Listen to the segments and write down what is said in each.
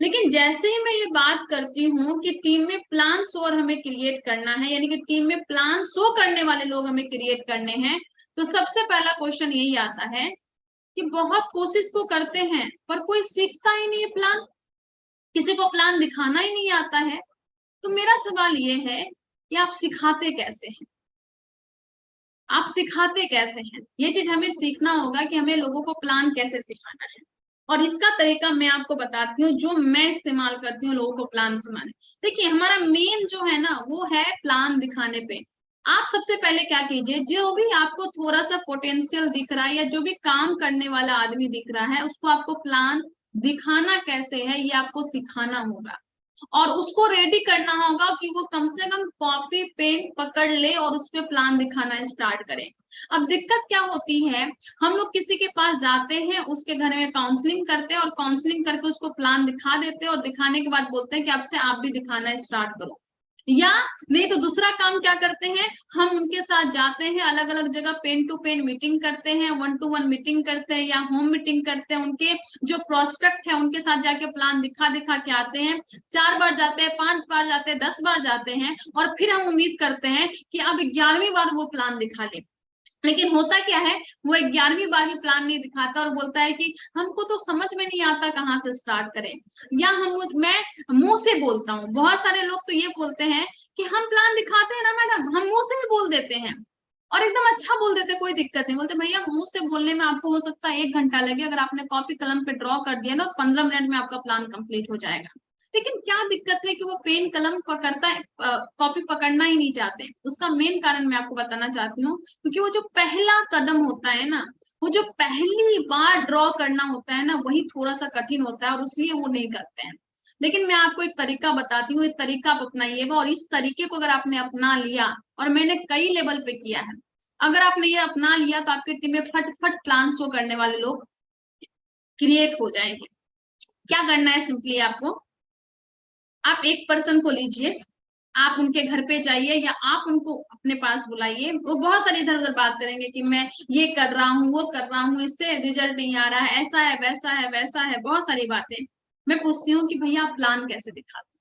लेकिन जैसे ही मैं ये बात करती हूँ कि टीम में प्लान शो हमें क्रिएट करना है, यानी कि टीम में प्लान शो करने वाले लोग हमें क्रिएट करने हैं, तो सबसे पहला क्वेश्चन यही आता है कि बहुत कोशिश तो करते हैं पर कोई सीखता ही नहीं है प्लान, किसी को प्लान दिखाना ही नहीं आता है। तो मेरा सवाल ये है कि आप सिखाते कैसे हैं, आप सिखाते कैसे हैं? ये चीज हमें सीखना होगा कि हमें लोगों को प्लान कैसे सिखाना है। और इसका तरीका मैं आपको बताती हूँ जो मैं इस्तेमाल करती हूँ लोगों को प्लान सुनाने। देखिए हमारा मेन जो है ना वो है प्लान दिखाने पे। आप सबसे पहले क्या कीजिए, जो भी आपको थोड़ा सा पोटेंशियल दिख रहा है या जो भी काम करने वाला आदमी दिख रहा है उसको आपको प्लान दिखाना कैसे है ये आपको सिखाना होगा। और उसको रेडी करना होगा कि वो कम से कम कॉपी पेन पकड़ ले और उस पर प्लान दिखाना स्टार्ट करे। अब दिक्कत क्या होती है, हम लोग किसी के पास जाते हैं, उसके घर में काउंसलिंग करते हैं और काउंसलिंग करके उसको प्लान दिखा देते हैं और दिखाने के बाद बोलते हैं कि अब से आप भी दिखाना स्टार्ट करो। या नहीं तो दूसरा काम क्या करते हैं, हम उनके साथ जाते हैं अलग अलग जगह, पेन टू पेन मीटिंग करते हैं, वन टू वन मीटिंग करते हैं या होम मीटिंग करते हैं, उनके जो प्रोस्पेक्ट है उनके साथ जाके प्लान दिखा दिखा के आते हैं। 4 बार जाते हैं, 5 बार जाते हैं, 10 बार जाते हैं और फिर हम उम्मीद करते हैं कि अब 11वीं बार वो प्लान दिखा ले। लेकिन होता क्या है, वो 11वीं बार भी प्लान नहीं दिखाता और बोलता है कि हमको तो समझ में नहीं आता कहाँ से स्टार्ट करें। या मैं मुंह से बोलता हूँ, बहुत सारे लोग तो ये बोलते हैं कि हम प्लान दिखाते हैं ना मैडम, हम मुंह से ही बोल देते हैं और एकदम अच्छा बोल देते, कोई दिक्कत नहीं। बोलते भैया मुंह से बोलने में आपको हो सकता है 1 घंटा लगे, अगर आपने कॉपी कलम पे ड्रॉ कर दिया ना 15 मिनट में आपका प्लान कंप्लीट हो जाएगा। लेकिन क्या दिक्कत है कि वो पेन कलम पकड़ता है, कॉपी पकड़ना ही नहीं चाहते। उसका मेन कारण मैं आपको बताना चाहती हूँ, क्योंकि वो जो पहला कदम होता है ना, वो जो पहली बार ड्रॉ करना होता है ना, वही थोड़ा सा कठिन होता है और इसलिए वो नहीं करते हैं। लेकिन मैं आपको एक तरीका बताती हूँ, एक तरीका आप अपनाइएगा और इस तरीके को अगर आपने अपना लिया, और मैंने कई लेवल पे किया है, अगर आपने ये अपना लिया तो आपकी टीम में फट फट प्लान शो करने वाले लोग क्रिएट हो जाएंगे। क्या करना है, सिंपली आपको, आप एक पर्सन को लीजिए, आप उनके घर पे जाइए या आप उनको अपने पास बुलाइए। वो बहुत सारी इधर उधर बात करेंगे कि मैं ये कर रहा हूँ, वो कर रहा हूँ, इससे रिजल्ट नहीं आ रहा है, ऐसा है वैसा है वैसा है, बहुत सारी बातें। मैं पूछती हूँ कि भैया आप प्लान कैसे दिखाते?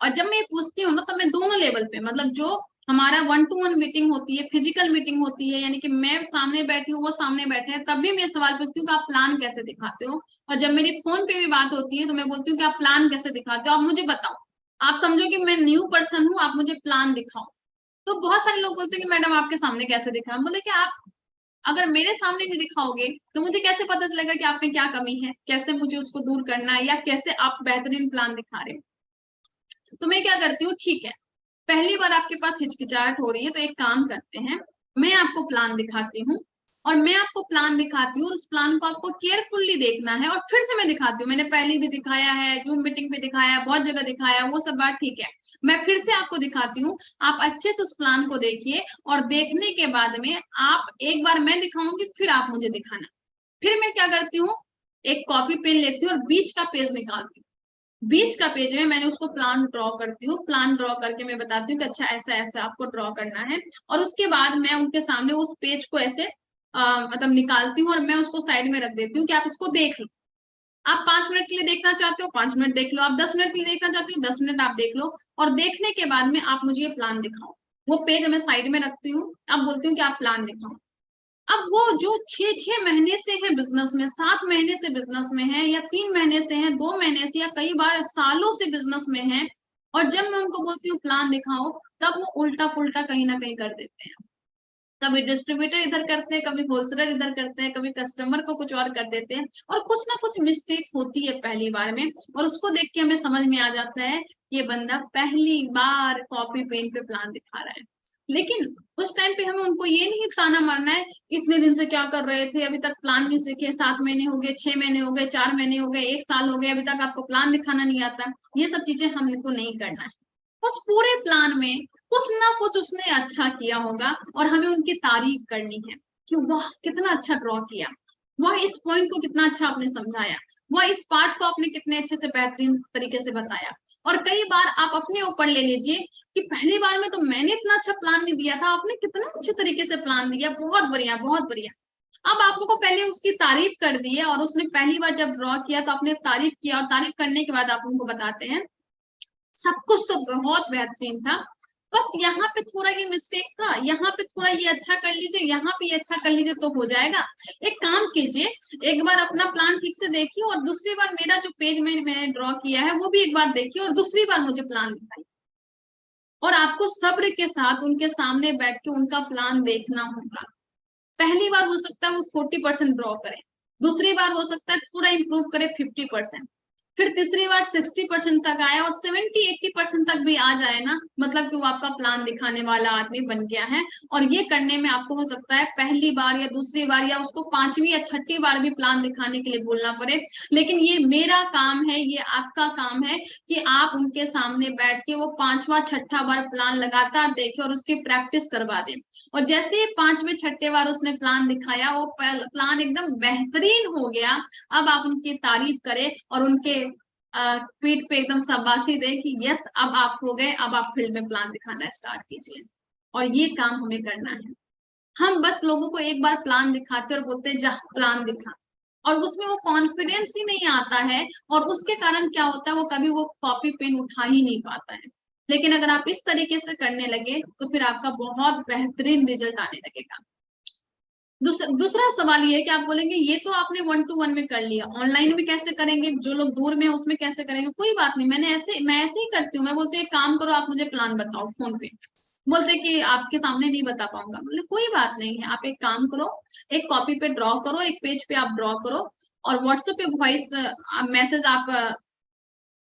और जब मैं पूछती हूँ ना तो मैं दोनों लेवल पे, मतलब जो हमारा वन टू वन मीटिंग होती है, फिजिकल मीटिंग होती है, यानी कि मैं सामने बैठी हूँ वो सामने बैठे हैं, तब भी मैं सवाल पूछती हूँ कि आप प्लान कैसे दिखाते हो। और जब मेरी फोन पे भी बात होती है तो मैं बोलती हूँ कि आप प्लान कैसे दिखाते हो, आप मुझे बताओ, आप समझो कि मैं न्यू पर्सन हूँ, आप मुझे प्लान दिखाओ। तो बहुत सारे लोग बोलते हैं कि मैडम आपके सामने कैसे दिखाएं। बोले कि आप अगर मेरे सामने नहीं दिखाओगे तो मुझे कैसे पता चलेगा कि आप में क्या कमी है, कैसे मुझे उसको दूर करना है, या कैसे आप बेहतरीन प्लान दिखा रहे हो। तो मैं क्या करती हूँ, ठीक है पहली बार आपके पास हिचकिचाहट हो रही है तो एक काम करते हैं, मैं आपको प्लान दिखाती हूँ, और मैं आपको प्लान दिखाती हूँ और उस प्लान को आपको केयरफुल्ली देखना है और फिर से मैं दिखाती हूँ। मैंने पहले भी दिखाया है, जूम मीटिंग पे दिखाया है, बहुत जगह दिखाया है, वो सब बात ठीक है, मैं फिर से आपको दिखाती हूँ। आप अच्छे से उस प्लान को देखिए और देखने के बाद में आप, एक बार मैं दिखाऊंगी फिर आप मुझे दिखाना। फिर मैं क्या करती हूँ, एक कॉपी पेन लेती हूँ और बीच का पेज निकालती हूँ। बीच का पेज में मैंने उसको प्लान ड्रॉ करती हूँ, प्लान ड्रॉ करके मैं बताती हूँ कि अच्छा ऐसा ऐसा आपको ड्रॉ करना है। और उसके बाद मैं उनके सामने उस पेज को ऐसे मतलब निकालती हूँ और मैं उसको साइड में रख देती हूँ कि आप इसको देख लो। आप 5 मिनट के लिए देखना चाहते हो 5 मिनट देख लो, आप 10 मिनट के लिए देखना चाहते हो 10 मिनट आप देख लो, और देखने के बाद में आप मुझे ये प्लान दिखाओ। वो पेज मैं साइड में रखती हूँ, आप बोलती हूँ कि आप प्लान दिखाओ। अब वो जो 6 6 महीने से है बिजनेस में, 7 महीने से बिजनेस में है, या 3 महीने से है, 2 महीने से, या कई बार सालों से बिजनेस में है, और जब मैं उनको बोलती हूँ प्लान दिखाओ तब वो उल्टा पुल्टा कहीं ना कहीं कर देते हैं। कभी डिस्ट्रीब्यूटर इधर करते हैं, कभी होलसेलर इधर करते हैं, कभी कस्टमर को कुछ और कर देते हैं, और कुछ ना कुछ मिस्टेक होती है पहली बार में, और उसको देख के हमें समझ में आ जाता है ये बंदा पहली बार कॉपी पेन पे प्लान दिखा रहा है। लेकिन उस टाइम पे हमें उनको ये नहीं ताना मारना है इतने दिन से क्या कर रहे थे, अभी तक प्लान नहीं सीखे, 7 महीने हो गए, 6 महीने हो गए, 4 महीने हो गए, 1 साल हो गए, अभी तक आपको प्लान दिखाना नहीं आता। ये सब चीजें हमको नहीं करना है। उस पूरे प्लान में कुछ ना कुछ उसने अच्छा किया होगा और हमें उनकी तारीफ करनी है कि वाह कितना अच्छा ड्रॉ किया, वह इस पॉइंट को कितना अच्छा आपने समझाया, वह इस पार्ट को आपने कितने अच्छे से बेहतरीन तरीके से बताया। और कई बार आप अपने ऊपर ले लीजिए कि पहली बार में तो मैंने इतना अच्छा प्लान नहीं दिया था, आपने कितना अच्छे तरीके से प्लान दिया, बहुत बढ़िया बहुत बढ़िया। अब आप लोगों को पहले उसकी तारीफ कर दी है और उसने पहली बार जब ड्रॉ किया तो आपने तारीफ किया, और तारीफ करने के बाद आप उनको बताते हैं सब कुछ तो बहुत बेहतरीन था, बस यहाँ पे थोड़ा ये मिस्टेक था, यहाँ पे थोड़ा ये अच्छा कर लीजिए, यहाँ पे ये अच्छा कर लीजिए तो हो जाएगा। एक काम कीजिए, एक बार अपना प्लान ठीक से देखिए और दूसरी बार मेरा जो पेज में मैंने ड्रॉ किया है वो भी एक बार देखिए और दूसरी बार मुझे प्लान दिखाइए। और आपको सब्र के साथ उनके सामने बैठ के उनका प्लान देखना होगा। पहली बार हो सकता है वो 40% ड्रॉ करें, दूसरी बार हो सकता है थोड़ा इंप्रूव करे 50%, फिर तीसरी बार 60% तक आए और 70-80% तक भी आ जाए ना, मतलब कि वो आपका प्लान दिखाने वाला आदमी बन गया है। और ये करने में आपको हो सकता है पहली बार या दूसरी बार या उसको पांचवी या छठी बार भी प्लान दिखाने के लिए बोलना पड़े, लेकिन ये मेरा काम है, ये आपका काम है कि आप उनके सामने बैठ के वो पांचवा छठा बार प्लान लगातार देखें और उसकी प्रैक्टिस करवा दें। और जैसे ही पांचवें छठे बार उसने प्लान दिखाया, वो प्लान एकदम बेहतरीन हो गया, अब आप उनकी तारीफ करें और उनके पीठ पे एकदम शाबाशी दे कि यस अब आप हो गए, अब आप फील्ड में प्लान दिखाना स्टार्ट कीजिए। और ये काम हमें करना है। हम बस लोगों को एक बार प्लान दिखाते और बोलते हैं जा प्लान दिखा, और उसमें वो कॉन्फिडेंस ही नहीं आता है, और उसके कारण क्या होता है वो कभी वो कॉपी पेन उठा ही नहीं पाता है। लेकिन अगर आप इस तरीके से करने लगे तो फिर आपका बहुत बेहतरीन रिजल्ट आने लगेगा। दूसरा सवाल ये है कि आप बोलेंगे ये तो आपने 1-to-1 में कर लिया, ऑनलाइन में कैसे करेंगे, जो लोग दूर में है उसमें कैसे करेंगे? कोई बात नहीं, मैं ऐसे ही करती हूँ। मैं बोलती हूँ एक काम करो, आप मुझे प्लान बताओ फोन पे। बोलते कि आपके सामने नहीं बता पाऊंगा। बोले कोई बात नहीं है, आप एक काम करो, एक कॉपी पे ड्रॉ करो, एक पेज पे आप ड्रॉ करो और व्हाट्सएप पे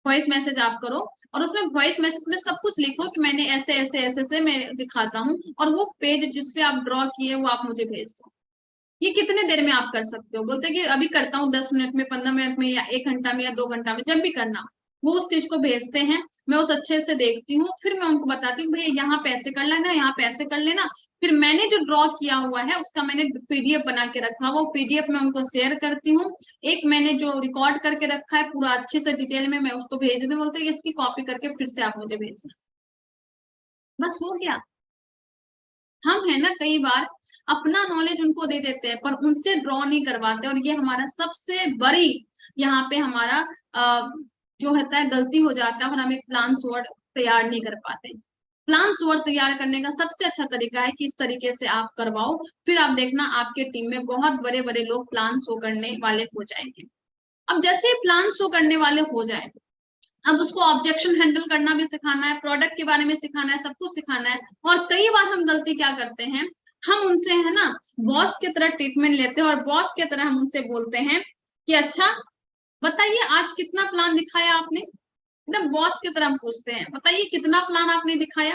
वॉइस मैसेज आप करो, और उसमें वॉइस मैसेज में सब कुछ लिखो कि मैंने ऐसे ऐसे ऐसे से मैं दिखाता हूँ, और वो पेज जिसपे आप ड्रॉ किए वो आप मुझे भेज दो। ये कितने देर में आप कर सकते हो? बोलते कि अभी करता हूँ 10 मिनट में, 15 मिनट में, या 1 घंटा में, या 2 घंटा में, जब भी करना। वो उस चीज को भेजते हैं, मैं उस अच्छे से देखती हूँ, फिर मैं उनको बताती हूँ भैया यहाँ पे ऐसे कर लेना, यहाँ पे ऐसे कर लेना। फिर मैंने जो ड्रॉ किया हुआ है उसका मैंने पीडीएफ बना के रखा, वो पीडीएफ मैं उनको शेयर करती हूँ। एक मैंने जो रिकॉर्ड करके रखा है पूरा अच्छे से डिटेल में, मैं उसको भेज देती हूँ, बोलते हैं इसकी कॉपी करके फिर से आप मुझे भेजना। बस हो गया। हम है ना कई बार अपना नॉलेज उनको दे देते हैं पर उनसे ड्रॉ नहीं करवाते, और ये हमारा सबसे बड़ी यहाँ पे हमारा जो होता है गलती हो जाता है, और हम एक प्लान वर्ड तैयार नहीं कर पाते। प्लान वर्ड तैयार करने का सबसे अच्छा तरीका है कि इस तरीके से आप करवाओ, फिर आप देखना आपके टीम में बहुत बड़े बड़े लोग प्लान शो करने वाले हो जाएंगे। अब जैसे प्लान शो करने वाले हो जाए, अब उसको ऑब्जेक्शन हैंडल करना भी सिखाना है, प्रोडक्ट के बारे में सिखाना है, सब कुछ सिखाना है। और कई बार हम गलती क्या करते हैं, हम उनसे है ना बॉस की तरह ट्रीटमेंट लेते हैं, और बॉस की तरह हम उनसे बोलते हैं कि अच्छा बताइए आज कितना प्लान दिखाया आपने। एकदम बॉस की तरह हम पूछते हैं बताइए कितना प्लान आपने दिखाया,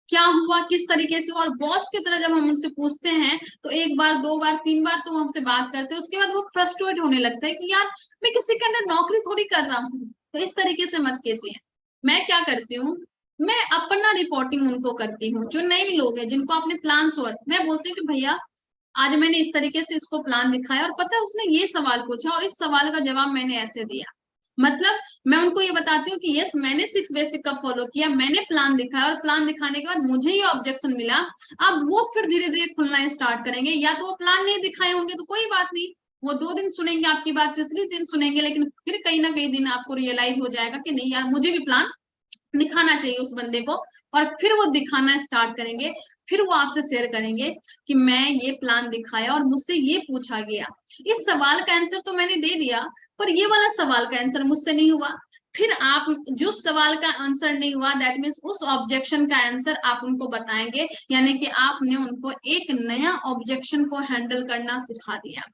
क्या हुआ, किस तरीके से। और बॉस की तरह जब हम उनसे पूछते हैं तो एक बार, दो बार, तीन बार तो हमसे बात करते हैं, उसके बाद वो फ्रस्ट्रेट होने लगता है कि यार मैं किसी के अंदर नौकरी थोड़ी कर रहा हूँ। तो इस तरीके से मत कीजिए। मैं क्या करती हूँ, मैं अपना रिपोर्टिंग उनको करती हूँ। जो नए लोग हैं जिनको आपने प्लान सोच, मैं बोलती हूँ कि भैया आज मैंने इस तरीके से इसको प्लान दिखाया, और पता है उसने ये सवाल पूछा और इस सवाल का जवाब मैंने ऐसे दिया। मतलब मैं उनको ये बताती हूँ कि यस मैंने 6 बेसिक का फॉलो किया, मैंने प्लान दिखाया, और प्लान दिखाने के बाद मुझे ये ऑब्जेक्शन मिला। अब वो फिर धीरे धीरे खुलना स्टार्ट करेंगे, या तो वो प्लान नहीं दिखाए होंगे तो कोई बात नहीं, वो 2 दिन सुनेंगे आपकी बात, तीसरी दिन सुनेंगे, लेकिन फिर कहीं ना कहीं दिन आपको रियलाइज हो जाएगा कि नहीं यार मुझे भी प्लान दिखाना चाहिए उस बंदे को। और फिर वो दिखाना स्टार्ट करेंगे, फिर वो आपसे शेयर करेंगे कि मैं ये प्लान दिखाया और मुझसे ये पूछा गया, इस सवाल का आंसर तो मैंने दे दिया पर ये वाला सवाल का आंसर मुझसे नहीं हुआ। फिर आप जो सवाल का आंसर नहीं हुआ दैट मीन्स उस ऑब्जेक्शन का आंसर आप उनको बताएंगे, यानी कि आपने उनको एक नया ऑब्जेक्शन को हैंडल करना सिखा दिया।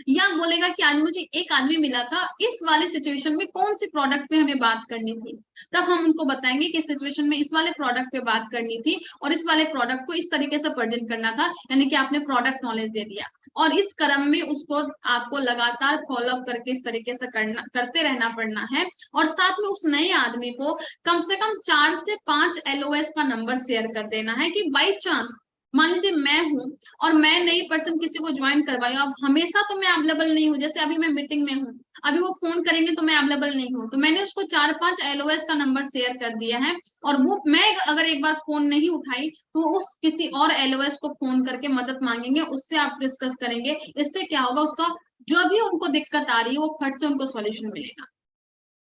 या बोलेगा कि आज मुझे एक आदमी मिला था इस वाले सिचुएशन में कौन सी प्रोडक्ट पे हमें बात करनी थी, तब हम उनको बताएंगे कि सिचुएशन में इस वाले प्रोडक्ट पे बात करनी थी और इस वाले प्रोडक्ट को इस तरीके से प्रेजेंट करना था, यानी कि आपने प्रोडक्ट नॉलेज दे दिया। और इस क्रम में उसको आपको लगातार फॉलोअप करके इस तरीके से करते रहना पड़ना है। और साथ में उस नए आदमी को कम से कम 4 से 5 LOS का नंबर शेयर कर देना है कि बाई चांस मान लीजिए मैं हूँ और मैं नई पर्सन किसी को ज्वाइन करवाई, अब हमेशा तो मैं अवेलेबल नहीं हूँ, जैसे अभी मैं मीटिंग में हूँ, अभी वो फोन करेंगे तो मैं अवेलेबल नहीं हूँ, तो मैंने उसको 4-5 एलओएस का नंबर शेयर कर दिया है, और वो मैं अगर एक बार फोन नहीं उठाई तो उस किसी और एलओएस को फोन करके मदद मांगेंगे, उससे आप डिस्कस करेंगे। इससे क्या होगा, उसका जो भी उनको दिक्कत आ रही है वो फट से उनको सॉल्यूशन मिलेगा।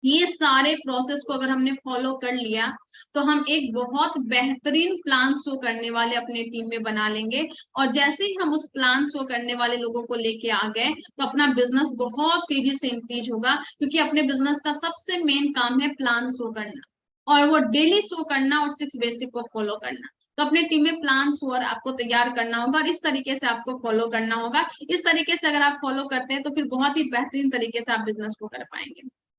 ये सारे प्रोसेस को अगर हमने फॉलो कर लिया तो हम एक बहुत बेहतरीन प्लान शो करने वाले अपने टीम में बना लेंगे, और जैसे ही हम उस प्लान शो करने वाले लोगों को लेके आ गए तो अपना बिजनेस बहुत तेजी से इंक्रीज होगा, क्योंकि अपने बिजनेस का सबसे मेन काम है प्लान शो करना, और वो डेली शो करना और 6 बेसिक को फॉलो करना। तो अपने टीम में प्लान शो और आपको तैयार करना होगा, और इस तरीके से आपको फॉलो करना होगा। इस तरीके से अगर आप फॉलो करते हैं तो फिर बहुत ही बेहतरीन तरीके से आप बिजनेस को कर पाएंगे।